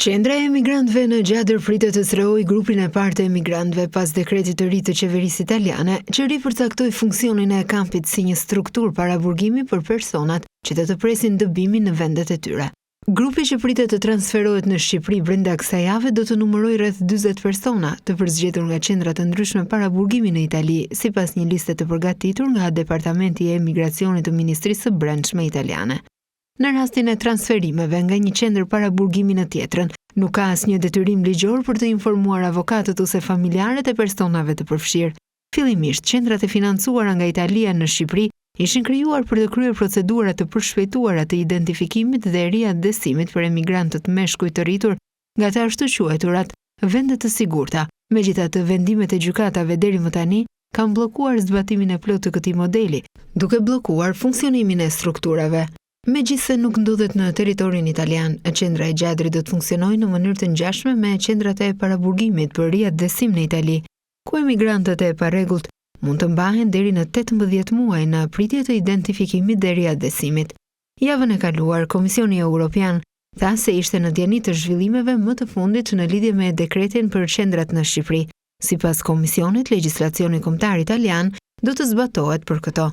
Qendra e emigrantëve në Gjadër pritet të sërojë grupin e parë të emigrantëve pas dekretit të ri të qeverisë italiane, që ripërcaktoi funksionin e kampit si një strukturë paraburgimi për personat që të presin dëbimin në vendet e tyre. Grupi që pritet të transferohet në Shqipëri brenda kësaj jave do të numërojë rreth 40 persona, të përzgjedhur nga qendra të ndryshme paraburgimi në Itali, sipas një liste të përgatitur nga Departamenti i Emigracionit të Ministrisë së Brendshme italiane. Në rastin e transferimeve nga një qendër paraburgimi në tjetrën, nuk ka asnjë detyrim ligjor për të informuar avokatët ose familjarët e personave të përfshirë. Fillimisht, qendrat e financuara nga Italia në Shqipëri ishin krijuar për të kryer procedura të përshpejtuara të identifikimit dhe riadesimit për emigrantët meshkuj të rritur nga të ashtu quajturat vende të sigurta. Megjithatë, vendimet e gjykatave deri më tani kanë bllokuar zbatimin e plotë të këtij modeli, duke bllokuar funksionimin e strukturave. Megjithse nuk ndodhet në territorin italian, qendra e Gjadrit do të funksionojë në mënyrë të ngjashme me qendrat e paraburgimit për riadesim në Itali, ku emigrantët e parregullt mund të mbahen deri në 18 muaj në pritje të identifikimit dhe riadesimit. Javën e kaluar, Komisioni Evropian tha se ishte në djeni të zhvillimeve më të fundit në lidhje me dekretin për qendrat në Shqipëri. Sipas Komisionit, legjislacioni kombëtar italian do të zbatohet për këto.